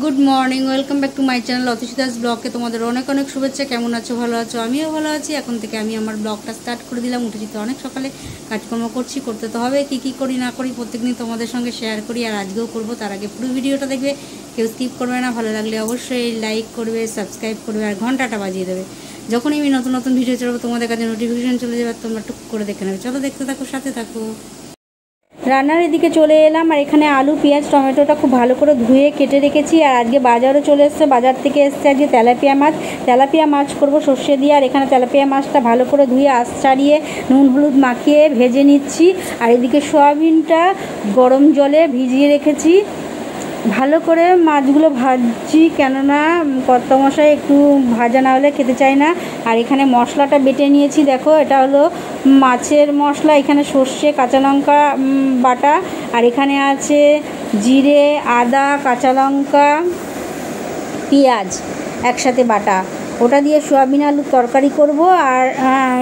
Good morning, welcome back to my channel Atishi Das ব্লগে তোমাদের অনেক অনেক শুভেচ্ছা। কেমন আছো? ভালো আছো? আমিও ভালো আছি। এখন থেকে আমি আমার ব্লগটা স্টার্ট করে দিলাম। উঠেছি তো অনেক সকালে, কাজকর্ম করছি, করতে তো হবে। কি করি না করি প্রত্যেকদিন তোমাদের সঙ্গে শেয়ার করি, আর আজকেও করবো। তার আগে পুরো ভিডিওটা দেখবে, কেউ স্কিপ করবে না। ভালো লাগলে অবশ্যই লাইক করবে, সাবস্ক্রাইব করবে, আর ঘন্টাটা বাজিয়ে দেবে। যখনই আমি নতুন নতুন ভিডিও ছাড়বো তোমাদের কাছে নোটিফিকেশন চলে যাবে, তোমরা টুক করে দেখে নেবে। চলো দেখতে থাকো, সাথে থাকো। রান্নার এদিকে চলে এলাম, আর এখানে আলু পেঁয়াজ টমেটোটা খুব ভালো করে ধুয়ে কেটে রেখেছি। আর আজকে বাজারও চলে এসছে, বাজার থেকে এসছে আজকে তেলাপিয়া মাছ করব সর্ষে দিয়ে। আর এখানে তেলাপিয়া মাছটা ভালো করে ধুয়ে আঁশ ছাড়িয়ে নুন হলুদ মাখিয়ে ভেজে নিচ্ছি। আর এদিকে সয়াবিনটা গরম জলে ভিজিয়ে রেখেছি, ভালো করে মাছগুলো ভাজছি, কেননা কর্তামশাই একটু ভাজা না হলে খেতে চায় না। আর এখানে মশলাটা বেটে নিয়েছি, দেখো এটা হলো মাছের মশলা। এখানে সর্ষে কাঁচা লঙ্কা বাটা, আর এখানে আছে জিরে আদা কাঁচা লঙ্কা পেঁয়াজ একসাথে বাটা। ওটা দিয়ে সয়াবিন আলুর তরকারি করব, আর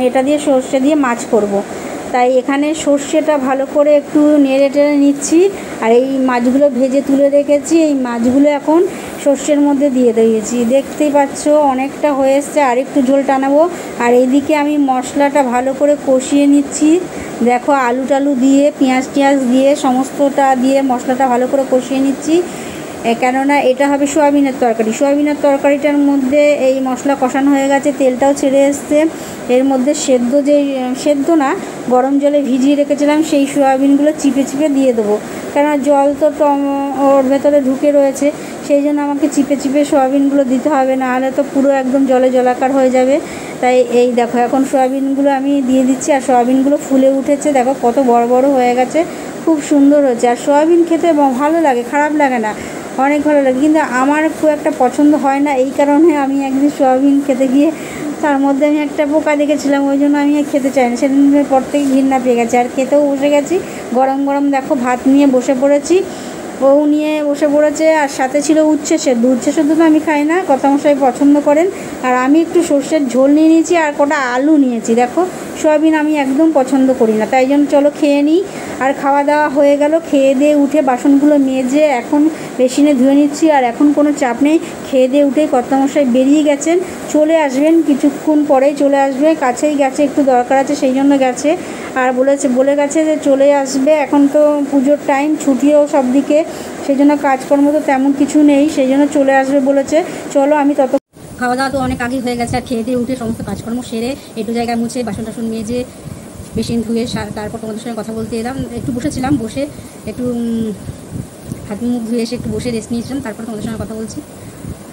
এটা দিয়ে সর্ষে দিয়ে মাছ করব। তাই এখানে সর্ষেটা ভালো করে একটু নেড়ে টেড়ে নিচ্ছি। আর এই মাছগুলো ভেজে তুলে রেখেছি, এই মাছগুলো এখন সর্ষের মধ্যে দিয়ে দিয়েছি। দেখতেই পাচ্ছ অনেকটা হয়ে এসছে, আর একটু ঝোল টানাবো। আর এইদিকে আমি মশলাটা ভালো করে কষিয়ে নিচ্ছি। দেখো আলু টালু দিয়ে পেঁয়াজ টিয়াজ দিয়ে সমস্তটা দিয়ে মশলাটা ভালো করে কষিয়ে নিচ্ছি, কেননা এটা হবে সোয়াবিনের তরকারি। সোয়াবিনের তরকারিটার মধ্যে এই মশলা কষানো হয়ে গেছে, তেলটাও ছেড়ে এসছে। এর মধ্যে সেদ্ধ না গরম জলে ভিজিয়ে রেখেছিলাম সেই সোয়াবিনগুলো চিপে চিপে দিয়ে দেবো, কেননা জল তো ওর ভেতরে ঢুকে রয়েছে। সেই জন্য আমাকে চিপে চিপে সোয়াবিনগুলো দিতে হবে, নাহলে তো পুরো একদম জলে জলাকার হয়ে যাবে। তাই এই দেখো এখন সোয়াবিনগুলো আমি দিয়ে দিচ্ছি। আর সোয়াবিনগুলো ফুলে উঠেছে, দেখো কত বড় বড় হয়ে গেছে, খুব সুন্দর হয়েছে। আর সোয়াবিন খেতে ভালো লাগে, খারাপ লাগে না, অনেক ভালো লাগে। কিন্তু আমার খুব একটা পছন্দ হয় না, এই কারণে আমি একদিন সোয়াবিন খেতে গিয়ে তার মধ্যে আমি একটা পোকা দেখেছিলাম, ওই জন্য আমি খেতে চাই না। সেদিনের পর থেকে ঘৃণা পেয়ে গেছে। আর খেতেও বসে গেছি, গরম গরম দেখো ভাত নিয়ে বসে পড়েছি, বউ নিয়ে বসে পড়েছে। আর সাথে ছিল উচ্ছে সেদ্ধ তো আমি খাই না, কর্তামশাই পছন্দ করেন। আর আমি একটু সর্ষের ঝোল নিয়ে নিয়েছি, আর কটা আলু নিয়েছি। দেখো সোয়াবিন আমি একদম পছন্দ করি না, তাই জন্য চলো খেয়ে নিই। আর খাওয়া দাওয়া হয়ে গেল, খেয়ে দিয়ে উঠে বাসনগুলো মেজে এখন বেসিনে ধুয়ে নিচ্ছি। আর এখন কোনো চাপ নেই, খেয়ে দিয়ে উঠেই কর্তামশাই বেরিয়ে গেছেন, চলে আসবেন কিছুক্ষণ পরেই চলে আসবে। কাছেই গেছে, একটু দরকার আছে সেই জন্য গেছে। আর বলে গেছে যে চলে আসবে, এখন তো পুজোর টাইম, ছুটিও সব দিকে, সেই জন্য কাজকর্ম তো তেমন কিছু নেই, সেই জন্য চলে আসবে বলেছে। চলো আমি খাওয়া দাওয়া তো অনেক আগেই হয়ে গেছে। আর খেয়ে দিয়ে উঠে সমস্ত কাজকর্ম সেরে একটু জায়গায় মুছে বাসন টাসন মেজে বেসিন ধুয়ে তারপর তোমাদের সঙ্গে কথা বলতে এলাম। একটু বসেছিলাম, বসে একটু হাত মুখ ধুয়ে এসে একটু বসে রেস্ট নিয়েছিলাম, তারপর তোমাদের সঙ্গে কথা বলছি।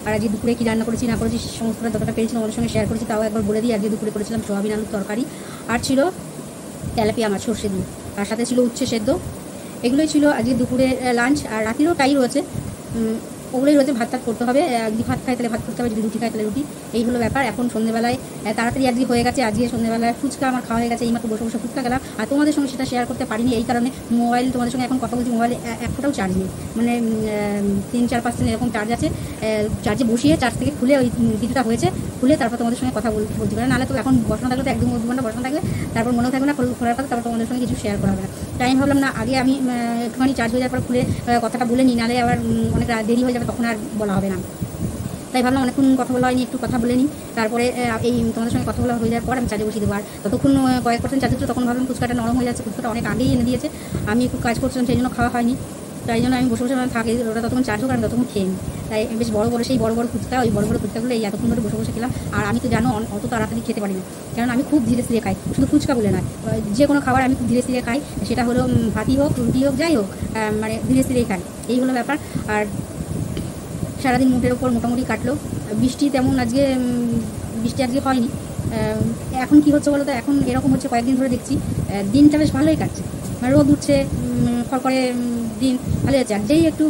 আর আজকে দুপুরে কী রান্না করেছি না করেছি সমস্তটা যতটা পেরেছি তোমাদের সঙ্গে শেয়ার করেছি, তাও একবার বলে দিই। আজকে দুপুরে করেছিলাম সোয়াবিন আলুর তরকারি, আর ছিল তেলাপিয়া মাছ সর্ষে দিয়ে, আর সাথে ছিল উচ্ছে সেদ্ধ। এগুলোই ছিল আজকে দুপুরের লাঞ্চ। আর রাতিরও তাই রয়েছে, ওগুলোই রয়েছে। ভাত করতে হবে, যদি ভাত খাই তাহলে ভাত করতে হবে, যদি রুটি খাই তাহলে রুটি। এই হলো ব্যাপার। এখন সন্ধ্যেবেলায় তাড়াতাড়ি আজকে হয়ে গেছে। আজকে সন্ধ্যেবেলায় ফুচকা আমার খাওয়া হয়ে গেছে, এইমাত্র বসে বসে ফুচকা গেলাম। আর তোমাদের সঙ্গে সেটা শেয়ার করতে পারিনি, এই কারণে মোবাইল তোমাদের সঙ্গে এখন কথা বলছি, মোবাইলে এক ফোটাও চার্জ নেই, মানে 3-4% এরকম চার্জ আছে। চার্জে বসিয়ে চার্জ থেকে খুলে ওই কিছুটা হয়েছে, খুলে তারপর তোমাদের সঙ্গে কথা বলতে পারে, নাহলে তো এখন বসানো থাকলে তো 1-2 ঘন্টা বসানো থাকবে, তারপর মনেও থাকবে না খোলার কথা, তারপর তোমাদের সঙ্গে কিছু শেয়ার করা হবে না। তাই আমি ভাবলাম না, আগে আমি একটুখানি চার্জ হয়ে যাওয়ার পর খুলে কথাটা বলে নিই, নাহলে আবার অনেক দেরি হয়ে যাবে, তখন আর বলা হবে না। তাই ভাবলাম অনেকক্ষণ কথা বলা হয়নি, একটু কথা বলে নিই, তারপরে এই তোমাদের সঙ্গে কথা বলা হয়ে যাওয়ার পর আমি চার্জে বসিয়ে দেবো। আর ততক্ষণ কয়েক % চার্জ হচ্ছে, তখন ভাবলাম ফুচকাটা নরম হয়ে যাচ্ছে, ফুচকাটা অনেক আগেই এনে দিয়েছে, আমি একটু কাজ করছিলাম সেই জন্য খাওয়া হয়নি। তাই জন্য আমি বসে বসে থাকি, ওটা ততক্ষণ চার্জ হোক, আমি ততক্ষণ খেয়ে নিই। তাই বেশ বড় সেই বড় ফুচকা, ওই বড় ফুচকাগুলো এই এতক্ষণ ধরে বসে বসে খেলাম। আর আমি তো জানো অত তাড়াতাড়ি খেতে পারি না, কারণ আমি খুব ধীরে ধীরে খাই, শুধু ফুচকা বলে নয়, যে কোনো খাবার আমি খুব ধীরে ধীরে খাই, সেটা হলো ভাতই হোক রুটি হোক যাই হোক, মানে ধীরে ধীরেই খাই, এই হলো ব্যাপার। আর সারাদিন মুটের ওপর মোটামুটি কাটলো। বৃষ্টি তেমন আজকে হয়নি। এখন কি হচ্ছে বলো তো, এখন এরকম হচ্ছে কয়েকদিন ধরে দেখছি দিনটা বেশ ভালোই কাটছে, মানে রোদ উঠছে, খড়খড়ে দিন ভালোই যাচ্ছে। আর যেই একটু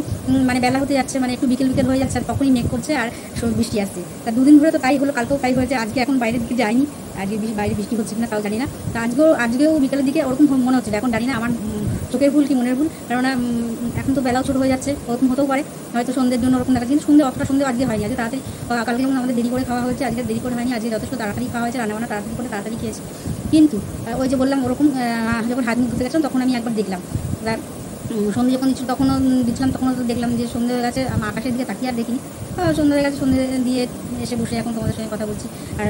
মানে বেলা হতে যাচ্ছে, মানে একটু বিকেল হয়ে যাচ্ছে, আর তখনই মেঘ করছে আর বৃষ্টি আসছে। তা 2 দিন ধরে তো তাই হলো, কালকেও তাই হয়েছে। আজকে এখন বাইরের দিকে যাইনি, আজকে বাইরে বৃষ্টি হচ্ছে কিনা তাও জানি না। তা আজকেও বিকেলের দিকে ওরকম মনে হচ্ছে, এখন জানি না আমার চোখের ভুল কি মনের ভুল, কেননা এখন তো বেলাও ছোটো হয়ে যাচ্ছে, ওরকম হতেও পারে, হয়তো সন্ধ্যের জন্য ওরকম দেখা, কিন্তু অতটা সন্ধ্যে আজকে হয়নি, আজকে তাড়াতাড়ি। কালকে যেমন আমাদের দেরি করে খাওয়া হয়েছে, আজকে দেরি করে হয়নি, আজকে যথেষ্ট তাড়াতাড়ি খাওয়া হয়েছে, রান্নাবান্না তাড়াতাড়ি করে তাড়াতাড়ি খেয়েছি। কিন্তু ওই যে বললাম ওরকম যখন হাত মুখ ধুতে গেছিলাম তখন আমি একবার দেখলাম সন্ধ্যে যখন দিচ্ছিল তখনও দিচ্ছিলাম, তখনও তো দেখলাম যে সন্ধ্যে হয়ে গেছে। আমার আকাশের দিকে তাকিয়ে আর দেখিনি, সন্ধ্যে হয়ে গেছে। সন্ধ্যে দিয়ে এসে বসে এখন তোমাদের সঙ্গে কথা বলছি। আর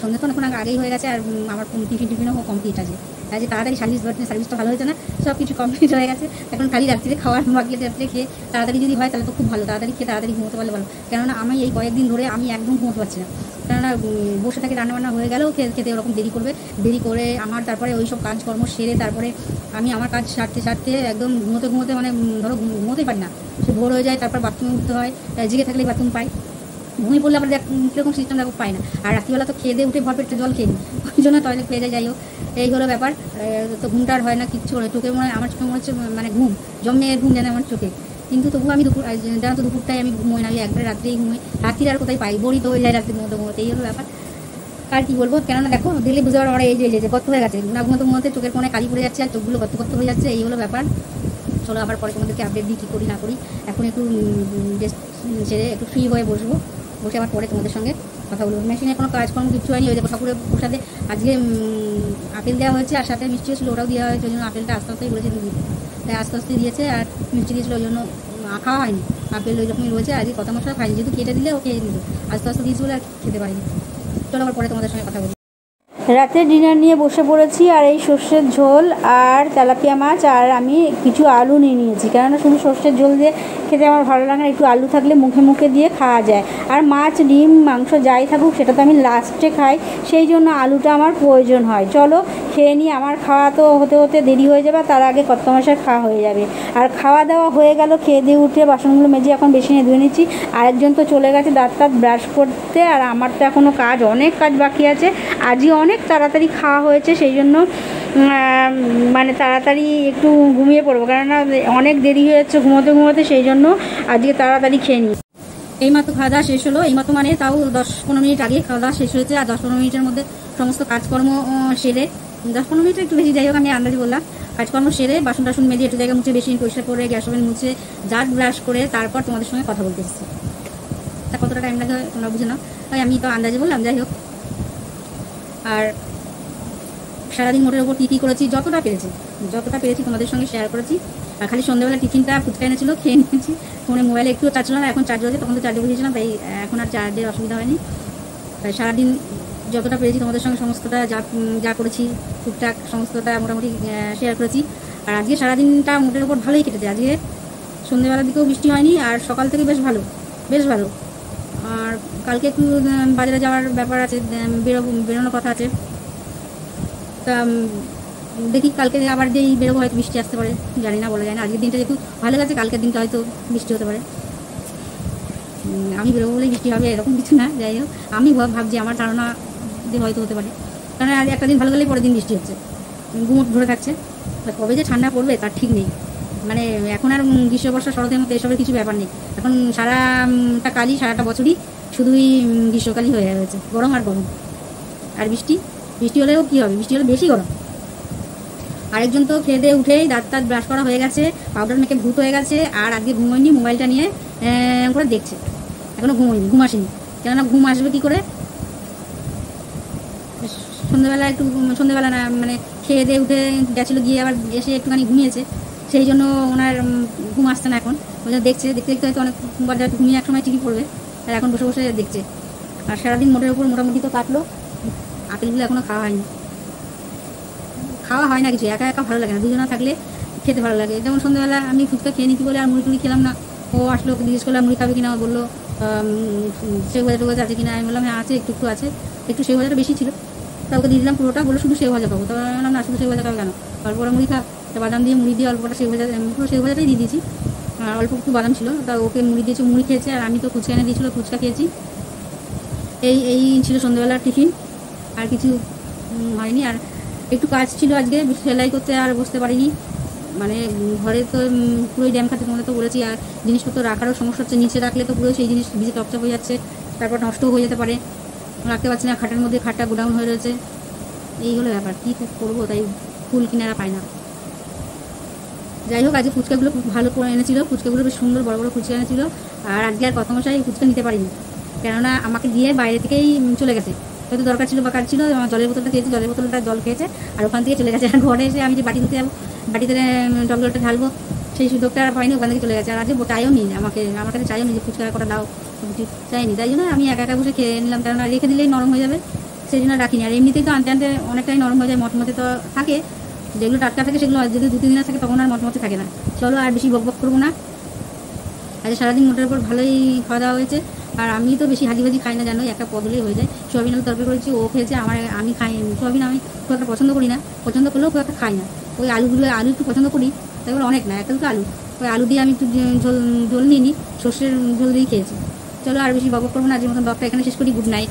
সন্ধ্যে তো এখন আগেই হয়ে গেছে, আর আমার টিফিনও কমপ্লিট আছে। যে তাড়াতাড়ি সার্ভিসটা ভালো হয়েছে না, সব কিছু কমপ্লিট হয়ে গেছে। এখন খালি রাত্রিরে খাওয়ার বাকি, রাত্রে খেয়ে তাড়াতাড়ি যদি হয় তাহলে তো খুব ভালো, তাড়াতাড়ি খেয়ে তাড়াতাড়ি ঘুমোতে পারলে ভালো। কেননা আমি এই কয়েকদিন ধরে আমি একদম ঘুমোতে পারছি না, কেননা বসে থেকে রান্নাবান্না হয়ে গেলেও খেতে ওরকম দেরি করে আমার তারপরে ওই সব কাজকর্ম সেরে তারপরে আমি আমার কাজ সারতে একদম ঘুমোতে মানে ধরো ঘুমোতেই পারি না, সে ভোর হয়ে যায়। তারপর বাথরুমে উঠতে হয়, জেগে থাকলেই বাথরুম পাই, ঘুমিয়ে পড়লে আবার কীরকম সিস্টেম দেখো পাই না। আর রাত্রিবেলা তো খেয়ে দিয়ে উঠে ভর পেটে জল খেয়ে নিই, ওই জন্য টয়লেট পেয়ে যায়। যাই হোক, এই হলো ব্যাপার। তো ঘুমটা আর হয় না, কিচ্ছু হয় চোখে আমার চোখে মনে হচ্ছে মানে জমে ঘুম জানে আমার চোখে। কিন্তু তবু আমি জানো তো দুপুরটাই আমি ঘুমোই না, আমি একবারে রাত্রেই ঘুমোই। রাত্রির আর কোথায় পাই, বড়ি তো হয়ে যায় রাত্রি ঘুমোতে। এই হলো ব্যাপার। আর কি বলবো, কেননা দেখো দিল্লি বুঝতে পারো এই যে কত হয়ে গেছে, ঘুমোতে চোখের কোণে কালি পড়ে যাচ্ছে আর চোখগুলো কত হয়ে যাচ্ছে। এই হলো ব্যাপার। চলো আবার পরে তোমাদেরকে আপডেট দিই কী করি না করি। এখন একটু ছেড়ে একটু ফ্রি হয়ে বসে আবার পরে তোমাদের সঙ্গে কথা বলবো। মেশিনে কোনো কাজকর্ম কিছু হয়নি, ওই দেখো ঠাকুরের প্রসাদে আজকে আপেল দেওয়া হয়েছে, আর সাথে মিষ্টিও ছিল, ওটাও দেওয়া হয়েছে। ওই জন্য আপেলটা আস্তে আস্তেই বলেছে দিদি, তাই আস্তে আস্তে দিয়েছে। আর মিষ্টি দিয়েছিল, ওই জন্য খাওয়া হয়নি। আপেল ওই রকমই রয়েছে, আজকে কথা মশলা খাইনি, যেহেতু কেটে দিলে ও খেয়ে নিত, আস্তে আস্তে দিয়েছে বলে আর খেতে পারিনি। চলো আবার পরে তোমাদের সঙ্গে কথা বলি। রাতে ডিনার নিয়ে বসে পড়েছি, আর এই সর্ষের ঝোল আর তেলাপিয়া মাছ, আর আমি কিছু আলু নিয়ে নিয়েছি, কেননা শুধু সর্ষের ঝোল দিয়ে খেতে আমার ভালো লাগে না, একটু আলু থাকলে মুখে দিয়ে খাওয়া যায়। আর মাছ ডিম মাংস যাই থাকুক সেটা তো আমি লাস্টে খাই, সেই জন্য আলুটা আমার প্রয়োজন হয়। চলো খেয়ে নিই, আমার খাওয়া তো হতে দেরি হয়ে যাবে, তার আগে কত মাসের খাওয়া হয়ে যাবে। আর খাওয়া দাওয়া হয়ে গেল, খেয়ে দিয়ে উঠে বাসনগুলো মেজে এখন বেশি নিয়ে ধুয়ে নিচ্ছি। আরেকজন তো চলে গেছে দাঁত ব্রাশ করতে, আর আমার তো এখনও অনেক কাজ বাকি আছে। আজই অনেক তাড়াতাড়ি খাওয়া হয়েছে, সেই জন্য মানে তাড়াতাড়ি একটু ঘুমিয়ে পড়বো, কেননা অনেক দেরি হয়ে যাচ্ছে ঘুমোতে, সেই জন্য আজকে তাড়াতাড়ি খেয়ে নিই। এইমাত্র খাওয়া দাওয়া শেষ হলো, এইমাত্র মানে তাও 10-15 মিনিট আগে খাওয়া দাওয়া শেষ হয়েছে। আর 10-15 মিনিটের মধ্যে সমস্ত কাজকর্ম সেরে, 10-15 মিনিট একটু বেশি, যাই হোক আমি আন্দাজি বললাম, কাজকর্ম সেরে বাসন টাসন মেজে একটু জায়গা মুছে বেশি পরিষ্কার করে গ্যাস ওভেন মুছে দাঁত ব্রাশ করে তারপর তোমাদের সঙ্গে কথা বলতে এসেছি। তা কতটা টাইম লাগে তোমরা বুঝে নাও, তাই আমি তো আন্দাজে বললাম। যাই হোক, আর সারাদিন মোটের ওপর কী করেছি যতটা পেরেছি তোমাদের সঙ্গে শেয়ার করেছি। আর খালি সন্ধ্যাবেলা টিফিনটা ফুচকা এনেছিল, খেয়ে নিয়েছি। ফোনে মোবাইলে একটু চার্জ ছিল না, এখন চার্জ হয়েছে, তখন তো চার্জে বসিয়েছিলাম, তাই এখন আর চার্জের অসুবিধা হয়নি। তাই সারাদিন যতটা পেরেছি তোমাদের সঙ্গে সমস্তটা যা করেছি টুকটাক সমস্তটা মোটামুটি শেয়ার করেছি। আর আজকে সারাদিনটা মোটের ওপর ভালোই কেটেছে। আজকে সন্ধ্যেবেলার দিকেও বৃষ্টি হয়নি, আর সকাল থেকে বেশ ভালো। আর কালকে একটু বাজারে যাওয়ার ব্যাপার আছে, বেরোনোর কথা আছে। তা দেখি কালকে আবার যেই বেরোবো হয়তো বৃষ্টি আসতে পারে, জানি না, বলা যায় না। আজকের দিনটা যেহেতু ভালো গেছে, কালকের দিনটা হয়তো বৃষ্টি হতে পারে। আমি বেরোবো বলেই বৃষ্টি হবে এরকম কিছু না। যাই হোক, আমি ভাবছি, আমার ধারণা যে হয়তো হতে পারে, কারণ আজ একটা দিন ভালো গেলেই পরের দিন বৃষ্টি হচ্ছে, গুমট ধরে থাকছে। কবে যে ঠান্ডা পড়বে তার ঠিক নেই। মানে এখন আর গ্রীষ্ম বর্ষা শরতের মতো এসবের কিছু ব্যাপার নেই। এখন সারাটা বছরই শুধুই গ্রীষ্মকালই হয়ে রয়েছে, গরম আর গরম। আর বৃষ্টি হলেও কী হবে, বৃষ্টি হলে বেশি গরম। আরেকজন তো খেয়ে দিয়ে উঠেই দাঁত ব্রাশ করা হয়ে গেছে, পাউডার মেখে ভূত হয়ে গেছে, আর আজকে ঘুমোয়নি, মোবাইলটা নিয়ে করে দেখছে। এখনও ঘুম আসেনি, কেননা ঘুম আসবে কী করে, সন্ধ্যেবেলা না, মানে খেয়ে দিয়ে উঠে গেছিলো, গিয়ে আবার এসে একটুখানি ঘুমিয়েছে, সেই জন্য ওনার ঘুম আসছে না এখন। ওই জন্য দেখতে হয়তো অনেক ঘুমিয়ে এক সময় ঠিকই পড়বে, আর এখন বসে দেখছে। আর সারাদিন মোটের ওপর মোটামুটি তো কাটলো, আপেলগুলো এখনও খাওয়া হয় না কিছু, একা ভালো লাগে না, দুজনা থাকলে খেতে ভালো লাগে। যেমন সন্ধ্যাবেলা আমি ফুচকা খেয়ে নিতে বলে আর মুড়ি খেলাম না। ও আসলো, ওকে জিজ্ঞেস করলাম মুড়ি খাবে কিনা, বললো সেও ভাজা আছে কিনা। আমি বললাম হ্যাঁ আছে, একটু আছে, একটু সেও ভাজাটা বেশি ছিল, তা ওকে দিয়ে দিলাম পুরোটা। বললো শুধু সেও ভাজা খাবো, তবে বললাম না, শুধু সেও ভাজা খাবো কেন, অল্প মুড়ি খা। বাদাম দিয়ে মুড়ি দিয়ে অল্পটা পুরো সেও ভাজাটাই দিয়ে দিয়েছি, আর অল্প একটু বাদাম ছিল, তা ওকে মুড়ি দিয়েছি, মুড়ি খেয়েছে, আর আমি তো ফুচকা এনে দিয়েছিলো, ফুচকা খেয়েছি। এই ছিল সন্ধ্যাবেলার টিফিন, আর কিছু হয়নি। আর একটু কাজ ছিল আজকে, সেলাই করতে আর বসতে পারিনি। মানে ঘরে তো পুরোই ড্যাম খাচ্ছে, তোমাদের তো বলেছি। আর জিনিসপত্র রাখারও সমস্যা হচ্ছে, নিচে রাখলে তো পুরো সেই জিনিস ভিজে টপচাপ হয়ে যাচ্ছে, তারপর নষ্টও হয়ে যেতে পারে, রাখতে পারছি না। খাটের মধ্যে খাটটা গোডাউন হয়ে রয়েছে, এই হলো ব্যাপার। কী করবো, তাই ফুল কিনারা পায় না। যাই হোক, আজকে ফুচকাগুলো খুব ভালো করে এনেছিল, ফুচকাগুলো বেশ সুন্দর বড় বড় ফুচকা এনেছিল। আর আজকে আর কত মশাই ফুচকা নিতে পারিনি, কেননা আমাকে দিয়ে বাইরে থেকেই চলে গেছে। হয়তো দরকার ছিল বা কাজ ছিল, জলের বোতলটা খেয়েছি, জলের বোতলটা জল খেয়েছে, আর ওখান থেকে চলে গেছে। আর ঘরে এসে আমি যে বাটি ধুতে যাবো, বাটিতে টক জলটা ঢালবো, সেই সুযোগটা আর পাইনি, ওখান থেকে চলে গেছে। আর আজকে চাইও নি আমাকে, আমার কাছে চাইও নি যে ফুচকা কটা দাও, চাইনি। তাই জন্য আমি একা একা বসে খেয়ে নিলাম, কেননা রেখে দিলেই নরম হয়ে যাবে, সেই জন্য রাখিনি। আর এমনিতেই তো আনতে আনতে অনেকটাই নরম হয়ে যায়, মটমতে তো থাকে, যেগুলো টাটকা থাকে সেগুলো যদি 2-3 দিন থাকে তখন আর মটমতে থাকে না। চলো আর বেশি বকবক করবো না। আজ সারাদিন মোটের উপর ভালোই খাওয়া দাওয়া হয়েছে। আর আমি তো বেশি হাজিবাজি খাই না, জানোই, একটা পদলেই হয়ে যায়। সোয়াবিন আলু তরকারি করেছি, ও খেয়েছে, আমি খাই সোয়াবিন, আমি খুব একটা পছন্দ করি না, পছন্দ করলেও খুব একটা খাই না। ওই আলু একটু পছন্দ করি, তাই বলে অনেক না, একটা দুটো আলু, ওই আলু দিয়ে আমি একটু ঝোল নিয়ে নিই, সর্ষের ঝোল দিয়েই খেয়েছি। চলো আর বেশি বকবক করবো না, আজকের মতন ব্লগটা এখানে শেষ করি। Good night.